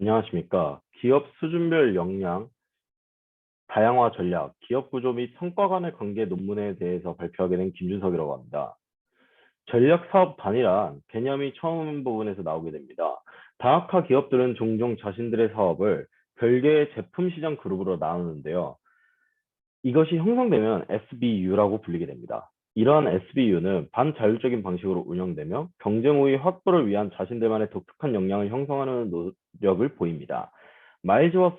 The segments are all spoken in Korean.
안녕하십니까. 기업 수준별 역량, 다양화 전략, 기업 구조 및 성과 간의 관계 논문에 대해서 발표하게 된 김준석이라고 합니다. 전략 사업 단위란 개념이 처음 부분에서 나오게 됩니다. 다학화 기업들은 종종 자신들의 사업을 별개의 제품 시장 그룹으로 나누는데요. 이것이 형성되면 SBU라고 불리게 됩니다. 이러한 SBU는 반자율적인 방식으로 운영되며 경쟁 우위 확보를 위한 자신들만의 독특한 역량을 형성하는 노력을 보입니다. 마일즈와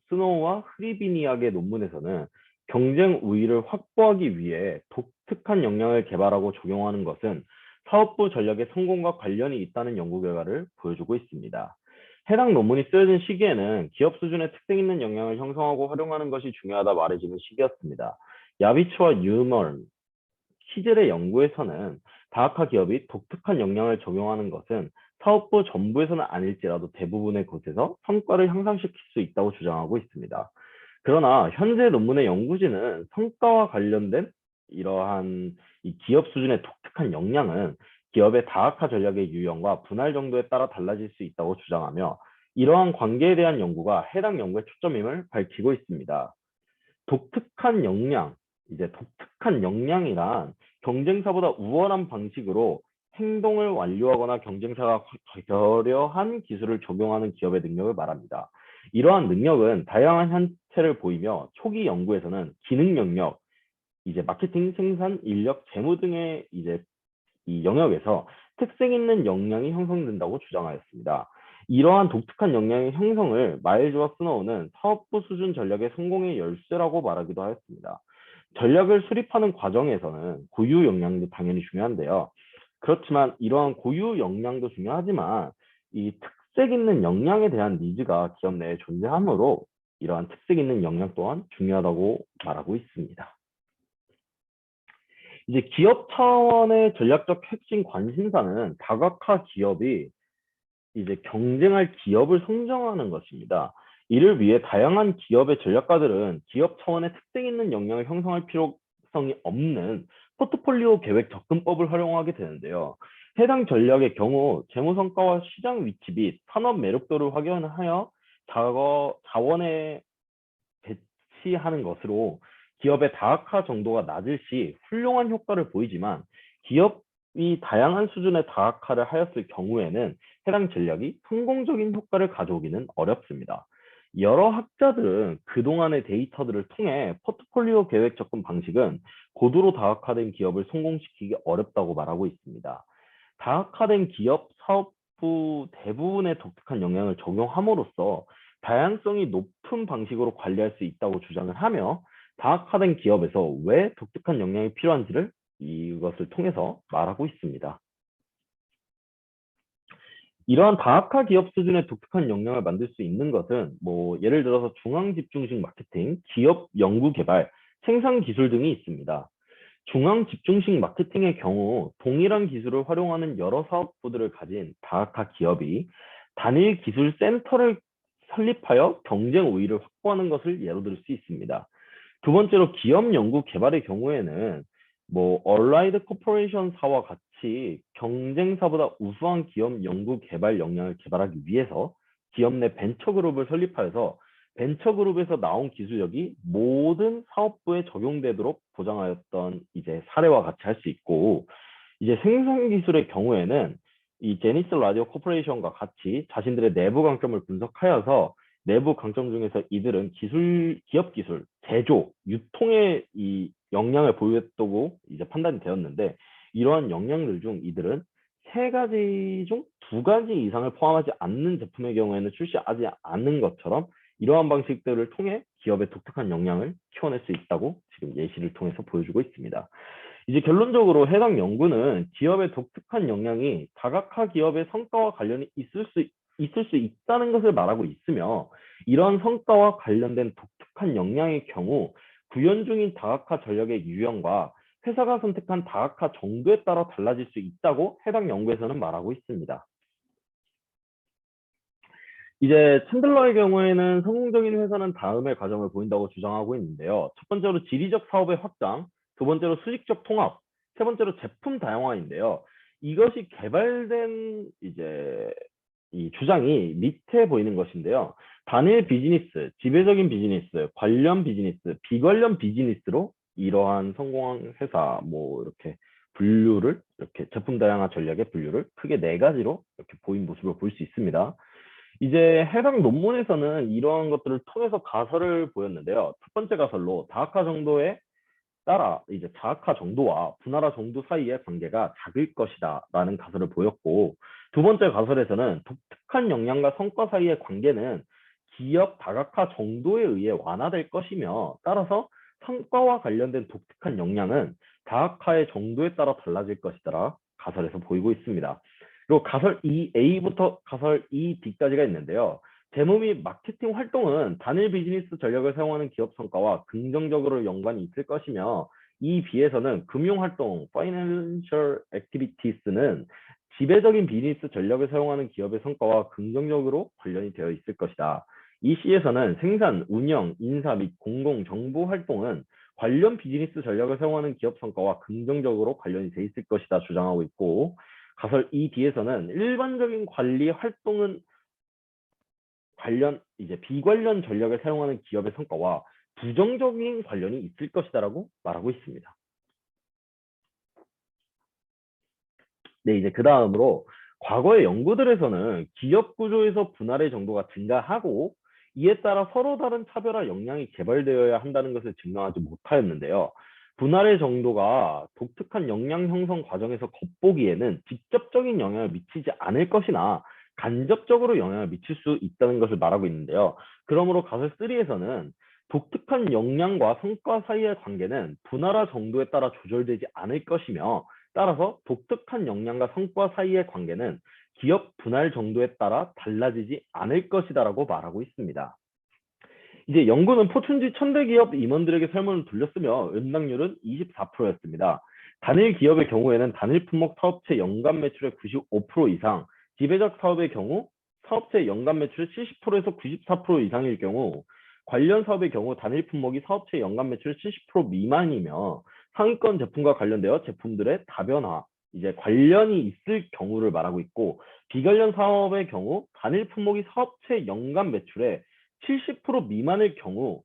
스노우와 흐리비니악의 논문에서는 경쟁 우위를 확보하기 위해 독특한 역량을 개발하고 적용하는 것은 사업부 전략의 성공과 관련이 있다는 연구 결과를 보여주고 있습니다. 해당 논문이 쓰여진 시기에는 기업 수준의 특색 있는 역량을 형성하고 활용하는 것이 중요하다 말해지는 시기였습니다. 야비츠와 유먼, 키젤의 연구에서는 다학화 기업이 독특한 역량을 적용하는 것은 사업부 전부에서는 아닐지라도 대부분의 곳에서 성과를 향상시킬 수 있다고 주장하고 있습니다. 그러나 현재 논문의 연구진은 성과와 관련된 이러한 이 기업 수준의 독특한 역량은 기업의 다학화 전략의 유형과 분할 정도에 따라 달라질 수 있다고 주장하며 이러한 관계에 대한 연구가 해당 연구의 초점임을 밝히고 있습니다. 독특한 역량, 이제 독특한 역량이란 경쟁사보다 우월한 방식으로 행동을 완료하거나 경쟁사가 결여한 기술을 적용하는 기업의 능력을 말합니다. 이러한 능력은 다양한 형태를 보이며 초기 연구에서는 기능 영역, 이제 마케팅, 생산, 인력, 재무 등의 이제 이 영역에서 특색 있는 역량이 형성된다고 주장하였습니다. 이러한 독특한 역량의 형성을 마일즈와 스노우는 사업부 수준 전략의 성공의 열쇠라고 말하기도 하였습니다. 전략을 수립하는 과정에서는 고유 역량도 당연히 중요한데요. 그렇지만 이러한 고유 역량도 중요하지만 이 특색 있는 역량에 대한 니즈가 기업 내에 존재하므로 이러한 특색 있는 역량 또한 중요하다고 말하고 있습니다. 이제 기업 차원의 전략적 핵심 관심사는 다각화 기업이 이제 경쟁할 기업을 선정하는 것입니다. 이를 위해 다양한 기업의 전략가들은 기업 차원의 특색 있는 역량을 형성할 필요성이 없는 포트폴리오 계획 접근법을 활용하게 되는데요. 해당 전략의 경우 재무 성과와 시장 위치 및 산업 매력도를 확인하여 자원의 배치하는 것으로 기업의 다학화 정도가 낮을 시 훌륭한 효과를 보이지만 기업이 다양한 수준의 다학화를 하였을 경우에는 해당 전략이 성공적인 효과를 가져오기는 어렵습니다. 여러 학자들은 그동안의 데이터들을 통해 포트폴리오 계획 접근 방식은 고도로 다학화된 기업을 성공시키기 어렵다고 말하고 있습니다. 다학화된 기업 사업부 대부분의 독특한 역량을 적용함으로써 다양성이 높은 방식으로 관리할 수 있다고 주장을 하며 다학화된 기업에서 왜 독특한 역량이 필요한지를 이것을 통해서 말하고 있습니다. 이러한 다학화 기업 수준의 독특한 역량을 만들 수 있는 것은 예를 들어서 중앙 집중식 마케팅, 기업 연구 개발, 생산 기술 등이 있습니다. 중앙 집중식 마케팅의 경우 동일한 기술을 활용하는 여러 사업부들을 가진 다학화 기업이 단일 기술 센터를 설립하여 경쟁 우위를 확보하는 것을 예로 들 수 있습니다. 두 번째로 기업 연구 개발의 경우에는 얼라이드 코퍼레이션사와 같이 경쟁사보다 우수한 기업 연구 개발 역량을 개발하기 위해서 기업 내 벤처그룹을 설립하여서 벤처그룹에서 나온 기술력이 모든 사업부에 적용되도록 보장하였던 이제 사례와 같이 할 수 있고, 이제 생산 기술의 경우에는 이 제니스 라디오 코퍼레이션과 같이 자신들의 내부 강점을 분석하여서 내부 강점 중에서 이들은 기업 기술, 제조, 유통의 이 역량을 보유했다고 이제 판단이 되었는데, 이러한 역량들 중 이들은 세 가지 중 두 가지 이상을 포함하지 않는 제품의 경우에는 출시하지 않는 것처럼 이러한 방식들을 통해 기업의 독특한 역량을 키워낼 수 있다고 지금 예시를 통해서 보여주고 있습니다. 이제 결론적으로 해당 연구는 기업의 독특한 역량이 다각화 기업의 성과와 관련이 있을 수 있다는 것을 말하고 있으며, 이러한 성과와 관련된 독특한 역량의 경우 구현 중인 다각화 전략의 유형과 회사가 선택한 다각화 정도에 따라 달라질 수 있다고 해당 연구에서는 말하고 있습니다. 이제 챈들러의 경우에는 성공적인 회사는 다음의 과정을 보인다고 주장하고 있는데요. 첫 번째로 지리적 사업의 확장, 두 번째로 수직적 통합, 세 번째로 제품 다양화인데요. 이것이 개발된 이제 이 이 주장이 밑에 보이는 것인데요. 단일 비즈니스, 지배적인 비즈니스, 관련 비즈니스, 비관련 비즈니스로 이러한 성공한 회사 뭐 이렇게 분류를 이렇게 제품 다양화 전략의 분류를 크게 네 가지로 이렇게 보인 모습을 볼 수 있습니다. 이제 해당 논문에서는 이러한 것들을 통해서 가설을 보였는데요. 첫 번째 가설로 다학화 정도의 따라 이제 자학화 정도와 분할화 정도 사이의 관계가 작을 것이다 라는 가설을 보였고, 두 번째 가설에서는 독특한 역량과 성과 사이의 관계는 기업 다각화 정도에 의해 완화될 것이며, 따라서 성과와 관련된 독특한 역량은 다학화의 정도에 따라 달라질 것이다 가설에서 보이고 있습니다. 그리고 가설 2A부터 가설 2B까지가 있는데요. 재무 및 마케팅 활동은 단일 비즈니스 전략을 사용하는 기업 성과와 긍정적으로 연관이 있을 것이며, 이 B에서는 금융 활동 (financial activities는) 지배적인 비즈니스 전략을 사용하는 기업의 성과와 긍정적으로 관련이 되어 있을 것이다. 이 C에서는 생산, 운영, 인사 및 공공 정보 활동은 관련 비즈니스 전략을 사용하는 기업 성과와 긍정적으로 관련이 되어 있을 것이다 주장하고 있고, 가설 2D에서는 일반적인 관리 활동은 이제 비관련 전략을 사용하는 기업의 성과와 부정적인 관련이 있을 것이다라고 말하고 있습니다. 네, 이제 그 다음으로 과거의 연구들에서는 기업 구조에서 분할의 정도가 증가하고 이에 따라 서로 다른 차별화 역량이 개발되어야 한다는 것을 증명하지 못하였는데요. 분할의 정도가 독특한 역량 형성 과정에서 겉보기에는 직접적인 영향을 미치지 않을 것이나 간접적으로 영향을 미칠 수 있다는 것을 말하고 있는데요. 그러므로 가설 3에서는 독특한 역량과 성과 사이의 관계는 분할화 정도에 따라 조절되지 않을 것이며, 따라서 독특한 역량과 성과 사이의 관계는 기업 분할 정도에 따라 달라지지 않을 것이다라고 말하고 있습니다. 이제 연구는 포춘지 1000대 기업 임원들에게 설문을 돌렸으며 응답률은 24%였습니다. 단일 기업의 경우에는 단일 품목 사업체 연간 매출의 95% 이상, 지배적 사업의 경우 사업체 연간 매출의 70%에서 94% 이상일 경우, 관련 사업의 경우 단일 품목이 사업체 연간 매출의 70% 미만이며 상위권 제품과 관련되어 제품들의 다변화, 이제 관련이 있을 경우를 말하고 있고, 비관련 사업의 경우 단일 품목이 사업체 연간 매출의 70% 미만일 경우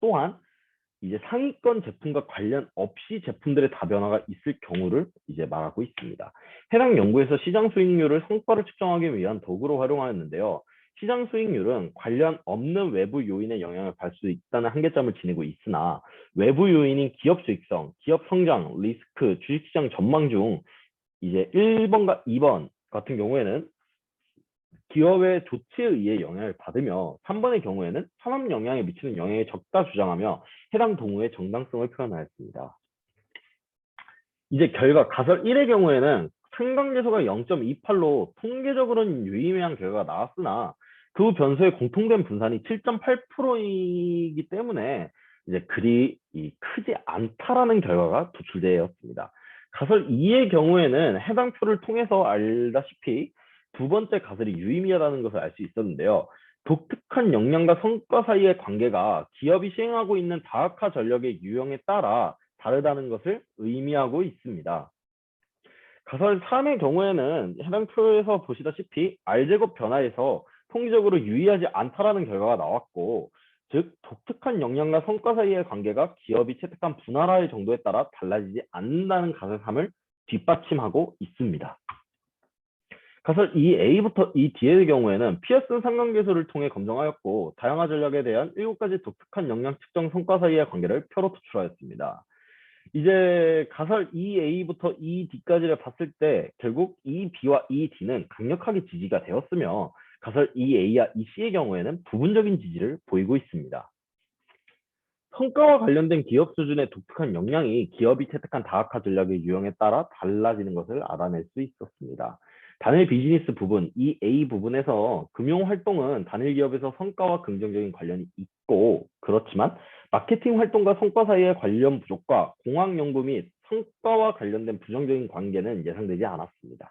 또한 이제 상위권 제품과 관련 없이 제품들의 다변화가 있을 경우를 이제 말하고 있습니다. 해당 연구에서 시장 수익률을 성과를 측정하기 위한 도구로 활용하였는데요. 시장 수익률은 관련 없는 외부 요인의 영향을 받을 수 있다는 한계점을 지니고 있으나, 외부 요인인 기업 수익성, 기업 성장, 리스크, 주식시장 전망 중 이제 1번과 2번 같은 경우에는 기업의 조치에 의해 영향을 받으며, 3번의 경우에는 산업 영향에 미치는 영향이 적다 주장하며 해당 동우의 정당성을 표현하였습니다. 이제 결과 가설 1의 경우에는 상관계수가 0.28로 통계적으로는 유의미한 결과가 나왔으나 그 변수의 공통된 분산이 7.8%이기 때문에 이제 그리 크지 않다라는 결과가 도출되었습니다. 가설 2의 경우에는 해당 표를 통해서 알다시피 두 번째 가설이 유의미하다는 것을 알 수 있었는데요. 독특한 역량과 성과 사이의 관계가 기업이 시행하고 있는 다학화 전략의 유형에 따라 다르다는 것을 의미하고 있습니다. 가설 3의 경우에는 해당 표에서 보시다시피 R제곱 변화에서 통계적으로 유의하지 않다라는 결과가 나왔고, 즉 독특한 역량과 성과 사이의 관계가 기업이 채택한 분할화의 정도에 따라 달라지지 않는다는 가설 3을 뒷받침하고 있습니다. 가설 2A부터 2D의 경우에는 피어슨 상관계수를 통해 검증하였고, 다양화 전략에 대한 7가지 독특한 역량 측정 성과 사이의 관계를 표로 도출하였습니다. 이제 가설 2A부터 2D까지를 봤을 때 결국 2B와 2D는 강력하게 지지가 되었으며, 가설 2A와 2C의 경우에는 부분적인 지지를 보이고 있습니다. 성과와 관련된 기업 수준의 독특한 역량이 기업이 채택한 다학화 전략의 유형에 따라 달라지는 것을 알아낼 수 있었습니다. 단일 비즈니스 부분, 이 A 부분에서 금융활동은 단일 기업에서 성과와 긍정적인 관련이 있고, 그렇지만 마케팅 활동과 성과 사이의 관련 부족과 공학연구 및 성과와 관련된 부정적인 관계는 예상되지 않았습니다.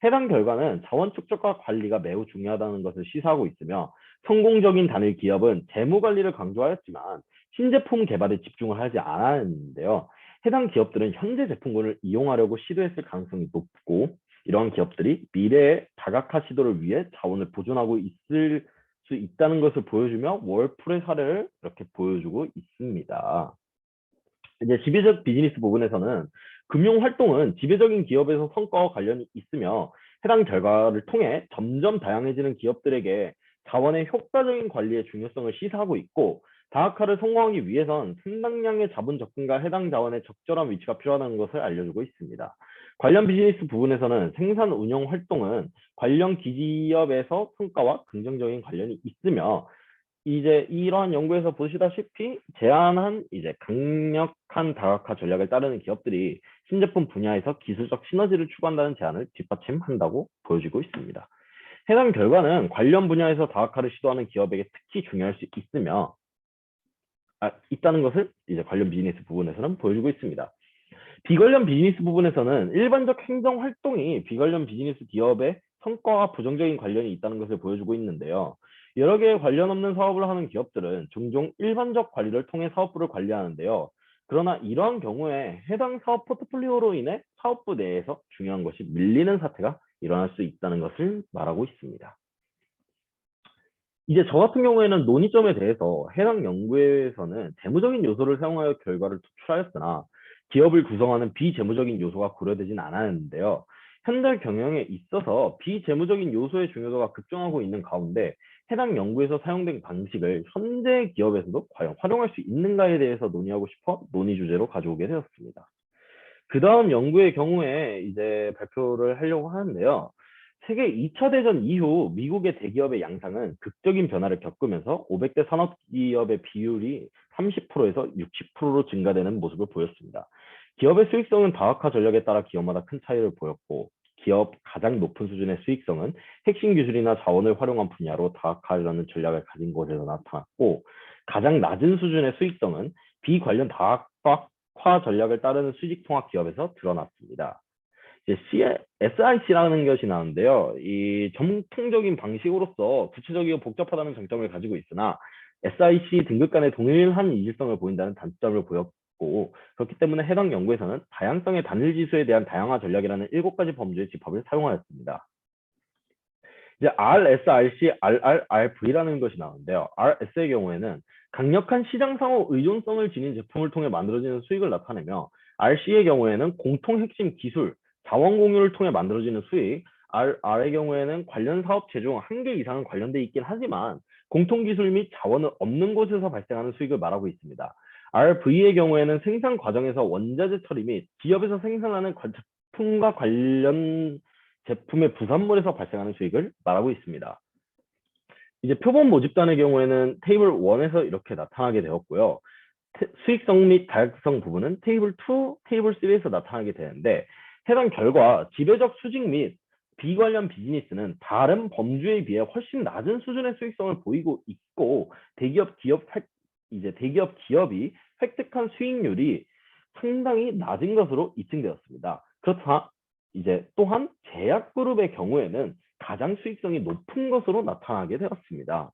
해당 결과는 자원 축적과 관리가 매우 중요하다는 것을 시사하고 있으며, 성공적인 단일 기업은 재무 관리를 강조하였지만 신제품 개발에 집중을 하지 않았는데요. 해당 기업들은 현재 제품군을 이용하려고 시도했을 가능성이 높고, 이러한 기업들이 미래의 다각화 시도를 위해 자원을 보존하고 있을 수 있다는 것을 보여주며 월풀의 사례를 이렇게 보여주고 있습니다. 이제 지배적 비즈니스 부분에서는 금융 활동은 지배적인 기업에서 성과와 관련이 있으며 해당 결과를 통해 점점 다양해지는 기업들에게 자원의 효과적인 관리의 중요성을 시사하고 있고 다각화를 성공하기 위해선 상당량의 자본 접근과 해당 자원의 적절한 위치가 필요하다는 것을 알려주고 있습니다. 관련 비즈니스 부분에서는 생산 운영 활동은 관련 기업에서 성과와 긍정적인 관련이 있으며 이제 이러한 연구에서 보시다시피 제한한 이제 강력한 다각화 전략을 따르는 기업들이 신제품 분야에서 기술적 시너지를 추구한다는 제안을 뒷받침한다고 보여지고 있습니다. 해당 결과는 관련 분야에서 다각화를 시도하는 기업에게 특히 중요할 수 있으며 있다는 것을 이제 관련 비즈니스 부분에서는 보여주고 있습니다. 비관련 비즈니스 부분에서는 일반적 행정 활동이 비관련 비즈니스 기업의 성과와 부정적인 관련이 있다는 것을 보여주고 있는데요. 여러 개의 관련 없는 사업을 하는 기업들은 종종 일반적 관리를 통해 사업부를 관리하는데요. 그러나 이러한 경우에 해당 사업 포트폴리오로 인해 사업부 내에서 중요한 것이 밀리는 사태가 일어날 수 있다는 것을 말하고 있습니다. 이제 저 같은 경우에는 논의점에 대해서 해당 연구에서는 재무적인 요소를 사용하여 결과를 도출하였으나 기업을 구성하는 비재무적인 요소가 고려되진 않았는데요. 현대 경영에 있어서 비재무적인 요소의 중요도가 급증하고 있는 가운데 해당 연구에서 사용된 방식을 현재 기업에서도 과연 활용할 수 있는가에 대해서 논의하고 싶어 논의 주제로 가져오게 되었습니다. 그 다음 연구의 경우에 이제 발표를 하려고 하는데요. 세계 2차 대전 이후 미국의 대기업의 양상은 극적인 변화를 겪으면서 500대 산업기업의 비율이 30%에서 60%로 증가되는 모습을 보였습니다. 기업의 수익성은 다각화 전략에 따라 기업마다 큰 차이를 보였고 기업 가장 높은 수준의 수익성은 핵심 기술이나 자원을 활용한 분야로 다각화라는 전략을 가진 곳에서 나타났고 가장 낮은 수준의 수익성은 비관련 다각화 전략을 따르는 수직 통합 기업에서 드러났습니다. 이제 SIC라는 것이 나오는데요. 이 정통적인 방식으로서 구체적이고 복잡하다는 장점을 가지고 있으나 SIC 등급 간의 동일한 이질성을 보인다는 단점을 보였고 그렇기 때문에 해당 연구에서는 다양성의 단일 지수에 대한 다양화 전략이라는 7가지 범주의 집합을 사용하였습니다. 이제 RSRC, RRRV라는 것이 나오는데요. RS의 경우에는 강력한 시장 상호 의존성을 지닌 제품을 통해 만들어지는 수익을 나타내며 RC의 경우에는 공통 핵심 기술, 자원 공유를 통해 만들어지는 수익, RR의 경우에는 관련 사업체 중 한 개 이상은 관련돼 있긴 하지만 공통 기술 및 자원은 없는 곳에서 발생하는 수익을 말하고 있습니다. RV의 경우에는 생산 과정에서 원자재 처리 및 기업에서 생산하는 제품과 관련 제품의 부산물에서 발생하는 수익을 말하고 있습니다. 이제 표본 모집단의 경우에는 테이블 1에서 이렇게 나타나게 되었고요. 수익성 및 다양성 부분은 테이블 2, 테이블 3에서 나타나게 되는데 해당 결과 지배적 수직 및 비관련 비즈니스는 다른 범주에 비해 훨씬 낮은 수준의 수익성을 보이고 있고 대기업 기업이 획득한 수익률이 상당히 낮은 것으로 입증되었습니다. 그렇다 이제 또한 제약그룹의 경우에는 가장 수익성이 높은 것으로 나타나게 되었습니다.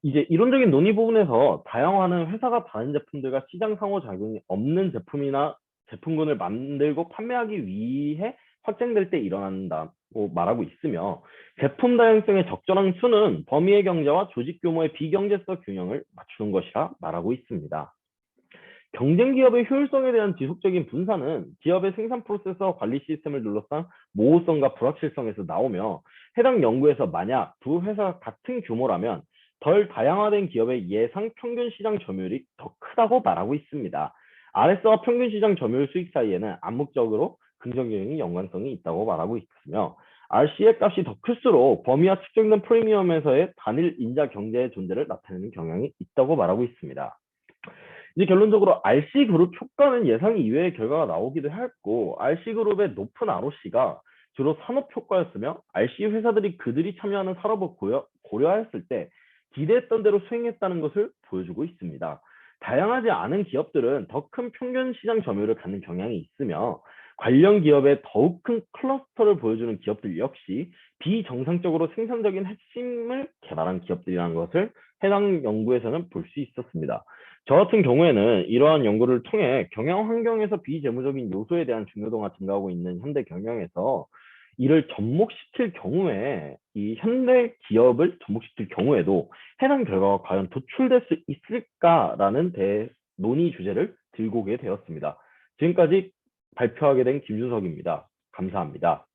이제 이론적인 논의 부분에서 다양화는 회사가 다른 제품들과 시장 상호작용이 없는 제품이나 제품군을 만들고 판매하기 위해 확장될 때 일어난다고 말하고 있으며 제품 다양성의 적절한 수는 범위의 경제와 조직 규모의 비경제성 균형을 맞추는 것이라 말하고 있습니다. 경쟁 기업의 효율성에 대한 지속적인 분산은 기업의 생산 프로세스와 관리 시스템을 둘러싼 모호성과 불확실성에서 나오며 해당 연구에서 만약 두 회사가 같은 규모라면 덜 다양화된 기업의 예상 평균 시장 점유율이 더 크다고 말하고 있습니다. RS와 평균 시장 점유율 수익 사이에는 암묵적으로 긍정적인 연관성이 있다고 말하고 있으며 RC의 값이 더 클수록 범위와 측정된 프리미엄에서의 단일 인자 경제의 존재를 나타내는 경향이 있다고 말하고 있습니다. 이제 결론적으로 RC그룹 효과는 예상 이외의 결과가 나오기도 했고 RC그룹의 높은 ROC가 주로 산업 효과였으며 RC 회사들이 그들이 참여하는 산업을 고려하였을 때 기대했던 대로 수행했다는 것을 보여주고 있습니다. 다양하지 않은 기업들은 더 큰 평균 시장 점유율을 갖는 경향이 있으며 관련 기업의 더욱 큰 클러스터를 보여주는 기업들 역시 비정상적으로 생산적인 핵심을 개발한 기업들이라는 것을 해당 연구에서는 볼 수 있었습니다. 저 같은 경우에는 이러한 연구를 통해 경영 환경에서 비재무적인 요소에 대한 중요도가 증가하고 있는 현대 경영에서 이를 접목시킬 경우에 이 현대 기업을 접목시킬 경우에도 해당 결과가 과연 도출될 수 있을까라는 논의 주제를 들고 오게 되었습니다. 지금까지 발표하게 된 김준석입니다. 감사합니다.